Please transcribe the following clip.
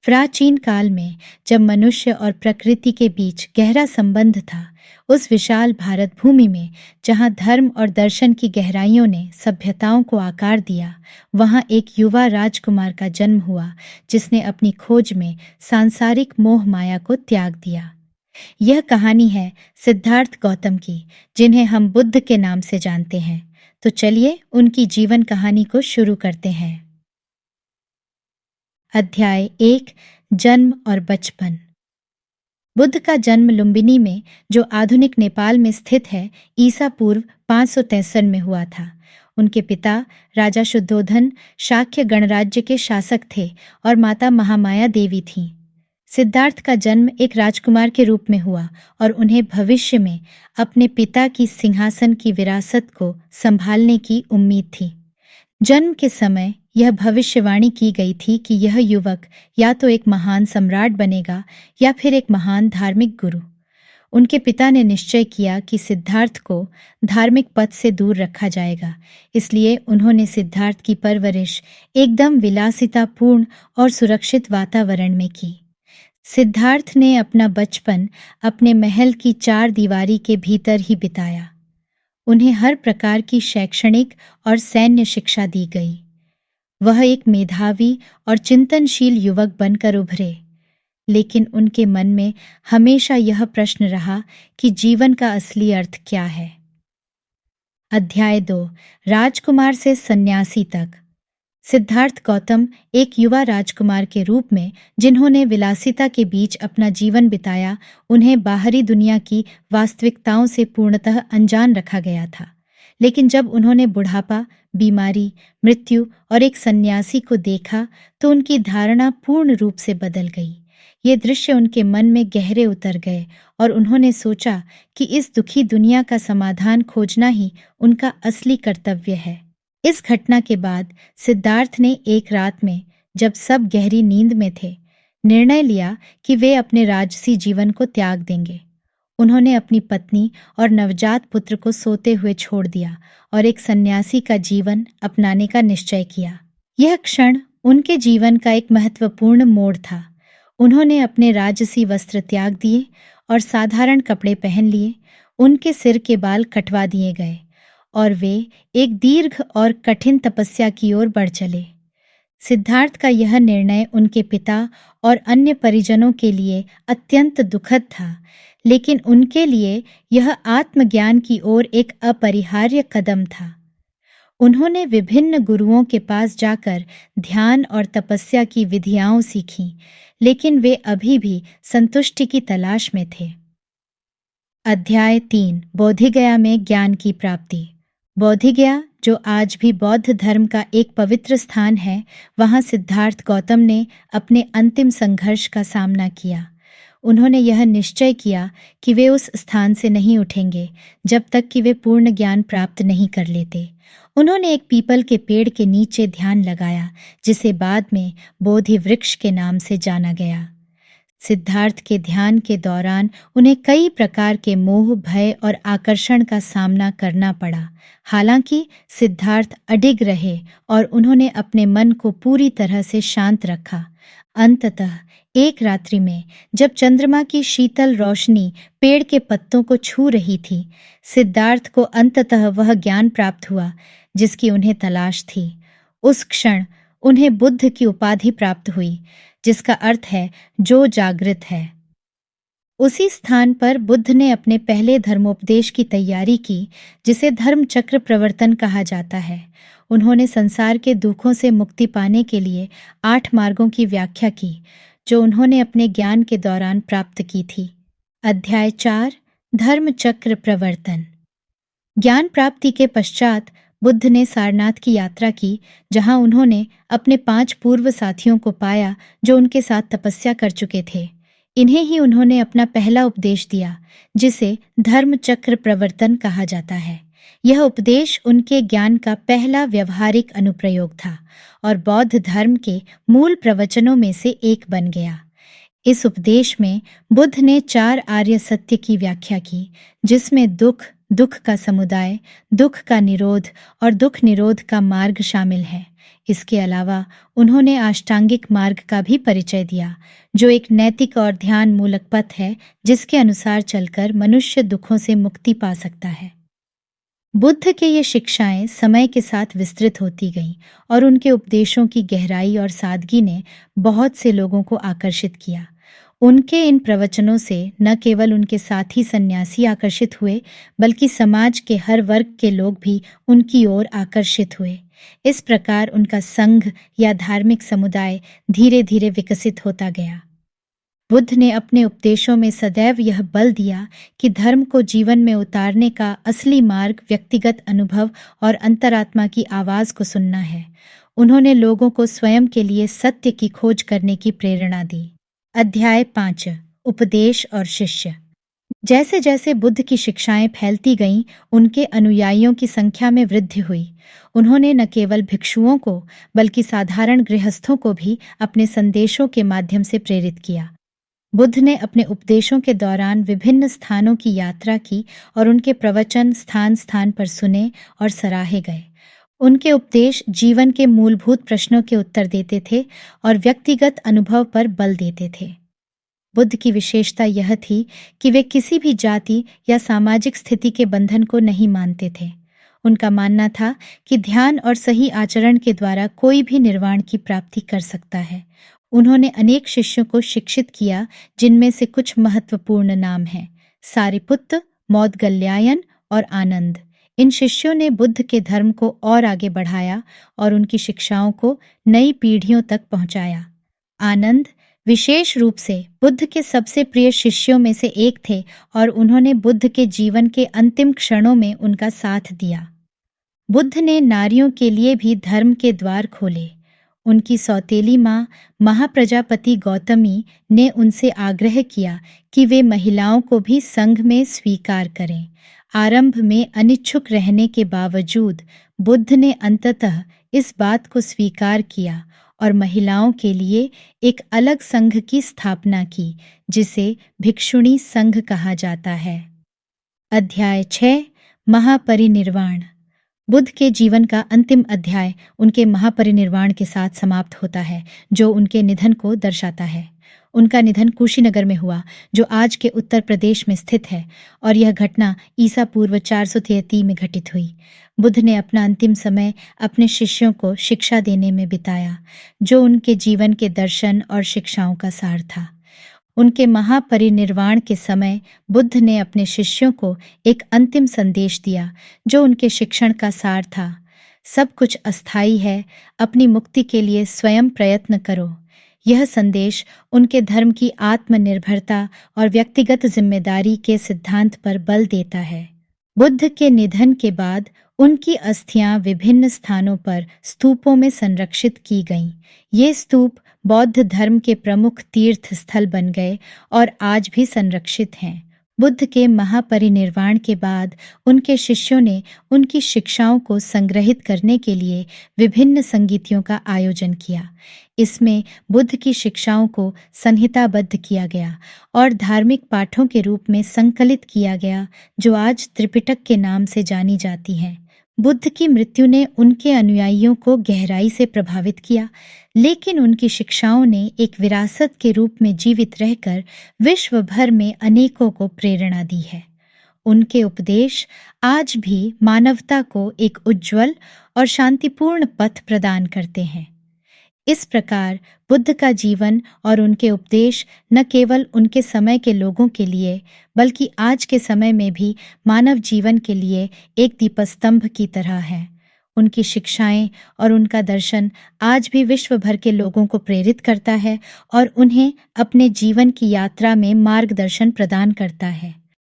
प्राचीन काल में जब मनुष्य और प्रकृति के बीच गहरा संबंध था, उस विशाल भारत भूमि में जहाँ धर्म और दर्शन की गहराइयों ने सभ्यताओं को आकार दिया, वहाँ एक युवा राजकुमार का जन्म हुआ जिसने अपनी खोज में सांसारिक मोह माया को त्याग दिया। यह कहानी है सिद्धार्थ गौतम की, जिन्हें हम बुद्ध के नाम से जानते हैं। तो चलिए उनकी जीवन कहानी को शुरू करते हैं। अध्याय 1, जन्म और बचपन। बुद्ध का जन्म लुम्बिनी में, जो आधुनिक नेपाल में स्थित है, ईसा पूर्व 563 में हुआ था। उनके पिता राजा शुद्धोधन शाक्य गणराज्य के शासक थे और माता महामाया देवी थीं। सिद्धार्थ का जन्म एक राजकुमार के रूप में हुआ और उन्हें भविष्य में अपने पिता की सिंहासन की विरासत को संभालने की उम्मीद थी। जन्म के समय यह भविष्यवाणी की गई थी कि यह युवक या तो एक महान सम्राट बनेगा या फिर एक महान धार्मिक गुरु। उनके पिता ने निश्चय किया कि सिद्धार्थ को धार्मिक पथ से दूर रखा जाएगा, इसलिए उन्होंने सिद्धार्थ की परवरिश एकदम विलासितापूर्ण और सुरक्षित वातावरण में की। सिद्धार्थ ने अपना बचपन अपने महल की 4 दीवारी के भीतर ही बिताया। उन्हें हर प्रकार की शैक्षणिक और सैन्य शिक्षा दी गई। वह एक मेधावी और चिंतनशील युवक बनकर उभरे, लेकिन उनके मन में हमेशा यह प्रश्न रहा कि जीवन का असली अर्थ क्या है। अध्याय 2, राजकुमार से सन्यासी तक। सिद्धार्थ गौतम एक युवा राजकुमार के रूप में, जिन्होंने विलासिता के बीच अपना जीवन बिताया, उन्हें बाहरी दुनिया की वास्तविकताओं से पूर्णतः अनजान रखा गया था। लेकिन जब उन्होंने बुढ़ापा, बीमारी, मृत्यु और एक सन्यासी को देखा तो उनकी धारणा पूर्ण रूप से बदल गई। ये दृश्य उनके मन में गहरे उतर गए और उन्होंने सोचा कि इस दुखी दुनिया का समाधान खोजना ही उनका असली कर्तव्य है। इस घटना के बाद सिद्धार्थ ने एक रात में, जब सब गहरी नींद में थे, निर्णय लिया कि वे अपने राजसी जीवन को त्याग देंगे। उन्होंने अपनी पत्नी और नवजात पुत्र को सोते हुए छोड़ दिया और एक सन्यासी का जीवन अपनाने का निश्चय किया। यह क्षण उनके जीवन का एक महत्वपूर्ण मोड़ था। उन्होंने अपने राजसी वस्त्र त्याग दिए और साधारण कपड़े पहन लिए। उनके सिर के बाल कटवा दिए गए और वे एक दीर्घ और कठिन तपस्या की ओर बढ़ चले। सिद्धार्थ का यह निर्णय उनके पिता और अन्य परिजनों के लिए अत्यंत दुखद था, लेकिन उनके लिए यह आत्मज्ञान की ओर एक अपरिहार्य कदम था। उन्होंने विभिन्न गुरुओं के पास जाकर ध्यान और तपस्या की विधियां सीखीं, लेकिन वे अभी भी संतुष्टि की तलाश में थे। अध्याय 3, बोधिगया में ज्ञान की प्राप्ति। बोधिगया, जो आज भी बौद्ध धर्म का एक पवित्र स्थान है, वहाँ सिद्धार्थ गौतम ने अपने अंतिम संघर्ष का सामना किया। उन्होंने यह निश्चय किया कि वे उस स्थान से नहीं उठेंगे जब तक कि वे पूर्ण ज्ञान प्राप्त नहीं कर लेते। उन्होंने एक पीपल के पेड़ के नीचे ध्यान लगाया, जिसे बाद में बोधि वृक्ष के नाम से जाना गया। सिद्धार्थ के ध्यान के दौरान उन्हें कई प्रकार के मोह, भय और आकर्षण का सामना करना पड़ा। हालांकि सिद्धार्थ अडिग रहे और उन्होंने अपने मन को पूरी तरह से शांत रखा। अंततः एक रात्रि में, जब चंद्रमा की शीतल रोशनी पेड़ के पत्तों को छू रही थी, सिद्धार्थ को अंततः वह ज्ञान प्राप्त हुआ जिसकी उन्हें तलाश थी। उस क्षण उन्हें बुद्ध की उपाधि प्राप्त हुई, जिसका अर्थ है जो जागृत है। उसी स्थान पर बुद्ध ने अपने पहले धर्मोपदेश की तैयारी की, जिसे धर्म चक्र प्रवर्तन कहा जाता है। उन्होंने संसार के दुखों से मुक्ति पाने के लिए 8 मार्गों की व्याख्या की, जो उन्होंने अपने ज्ञान के दौरान प्राप्त की थी। अध्याय 4, धर्म चक्र प्रवर्तन। ज्ञान प्राप्ति के पश्चात बुद्ध ने सारनाथ की यात्रा की, जहां उन्होंने अपने 5 पूर्व साथियों को पाया जो उनके साथ तपस्या कर चुके थे। इन्हें ही उन्होंने अपना पहला उपदेश दिया, जिसे धर्म चक्र प्रवर्तन कहा जाता है। यह उपदेश उनके ज्ञान का पहला व्यवहारिक अनुप्रयोग था और बौद्ध धर्म के मूल प्रवचनों में से एक बन गया। इस उपदेश में बुद्ध ने 4 आर्य सत्य की व्याख्या की, जिसमें दुख, दुख का समुदाय, दुख का निरोध और दुख निरोध का मार्ग शामिल है। इसके अलावा उन्होंने अष्टांगिक मार्ग का भी परिचय दिया, जो एक नैतिक और ध्यान मूलक पथ है जिसके अनुसार चलकर मनुष्य दुखों से मुक्ति पा सकता है। बुद्ध के ये शिक्षाएं समय के साथ विस्तृत होती गईं और उनके उपदेशों की गहराई और सादगी ने बहुत से लोगों को आकर्षित किया। उनके इन प्रवचनों से न केवल उनके साथी सन्यासी आकर्षित हुए, बल्कि समाज के हर वर्ग के लोग भी उनकी ओर आकर्षित हुए। इस प्रकार उनका संघ या धार्मिक समुदाय धीरे धीरे विकसित होता गया। बुद्ध ने अपने उपदेशों में सदैव यह बल दिया कि धर्म को जीवन में उतारने का असली मार्ग व्यक्तिगत अनुभव और अंतरात्मा की आवाज को सुनना है। उन्होंने लोगों को स्वयं के लिए सत्य की खोज करने की प्रेरणा दी। अध्याय 5, उपदेश और शिष्य। जैसे जैसे बुद्ध की शिक्षाएं फैलती गईं, उनके अनुयायियों की संख्या में वृद्धि हुई। उन्होंने न केवल भिक्षुओं को बल्कि साधारण गृहस्थों को भी अपने संदेशों के माध्यम से प्रेरित किया। बुद्ध ने अपने उपदेशों के दौरान विभिन्न स्थानों की यात्रा की और उनके प्रवचन स्थान स्थान पर सुने और सराहे गए। उनके उपदेश जीवन के मूलभूत प्रश्नों के उत्तर देते थे और व्यक्तिगत अनुभव पर बल देते थे। बुद्ध की विशेषता यह थी कि वे किसी भी जाति या सामाजिक स्थिति के बंधन को नहीं मानते थे। उनका मानना था कि ध्यान और सही आचरण के द्वारा कोई भी निर्वाण की प्राप्ति कर सकता है। उन्होंने अनेक शिष्यों को शिक्षित किया, जिनमें से कुछ महत्वपूर्ण नाम हैं: सारिपुत्त, मौदगल्यायन और आनंद। इन शिष्यों ने बुद्ध के धर्म को और आगे बढ़ाया और उनकी शिक्षाओं को नई पीढ़ियों तक पहुंचाया। आनंद विशेष रूप से बुद्ध के सबसे प्रिय शिष्यों में से एक थे और उन्होंने बुद्ध के जीवन के अंतिम क्षणों में उनका साथ दिया। बुद्ध ने नारियों के लिए भी धर्म के द्वार खोले। उनकी सौतेली माँ महाप्रजापति गौतमी ने उनसे आग्रह किया कि वे महिलाओं को भी संघ में स्वीकार करें। आरंभ में अनिच्छुक रहने के बावजूद बुद्ध ने अंततः इस बात को स्वीकार किया और महिलाओं के लिए एक अलग संघ की स्थापना की, जिसे भिक्षुणी संघ कहा जाता है। अध्याय 6, महापरिनिर्वाण। बुद्ध के जीवन का अंतिम अध्याय उनके महापरिनिर्वाण के साथ समाप्त होता है, जो उनके निधन को दर्शाता है। उनका निधन कुशीनगर में हुआ, जो आज के उत्तर प्रदेश में स्थित है, और यह घटना ईसा पूर्व 433 में घटित हुई। बुद्ध ने अपना अंतिम समय अपने शिष्यों को शिक्षा देने में बिताया, जो उनके जीवन के दर्शन और शिक्षाओं का सार था। उनके महापरिनिर्वाण के समय बुद्ध ने अपने शिष्यों को एक अंतिम संदेश दिया, जो उनके शिक्षण का सार था: सब कुछ अस्थायी है, अपनी मुक्ति के लिए स्वयं प्रयत्न करो। यह संदेश उनके धर्म की आत्मनिर्भरता और व्यक्तिगत जिम्मेदारी के सिद्धांत पर बल देता है। बुद्ध के निधन के बाद उनकी अस्थियां विभिन्न स्थानों पर स्तूपों में संरक्षित की गईं। ये स्तूप बौद्ध धर्म के प्रमुख तीर्थ स्थल बन गए और आज भी संरक्षित हैं। बुद्ध के महापरिनिर्वाण के बाद उनके शिष्यों ने उनकी शिक्षाओं को संग्रहित करने के लिए विभिन्न संगीतियों का आयोजन किया। इसमें बुद्ध की शिक्षाओं को संहिताबद्ध किया गया और धार्मिक पाठों के रूप में संकलित किया गया, जो आज त्रिपिटक के नाम से जानी जाती हैं। बुद्ध की मृत्यु ने उनके अनुयायियों को गहराई से प्रभावित किया, लेकिन उनकी शिक्षाओं ने एक विरासत के रूप में जीवित रहकर विश्व भर में अनेकों को प्रेरणा दी है। उनके उपदेश आज भी मानवता को एक उज्ज्वल और शांतिपूर्ण पथ प्रदान करते हैं। इस प्रकार बुद्ध का जीवन और उनके उपदेश न केवल उनके समय के लोगों के लिए, बल्कि आज के समय में भी मानव जीवन के लिए एक दीपस्तंभ की तरह है। उनकी शिक्षाएं और उनका दर्शन आज भी विश्व भर के लोगों को प्रेरित करता है और उन्हें अपने जीवन की यात्रा में मार्गदर्शन प्रदान करता है।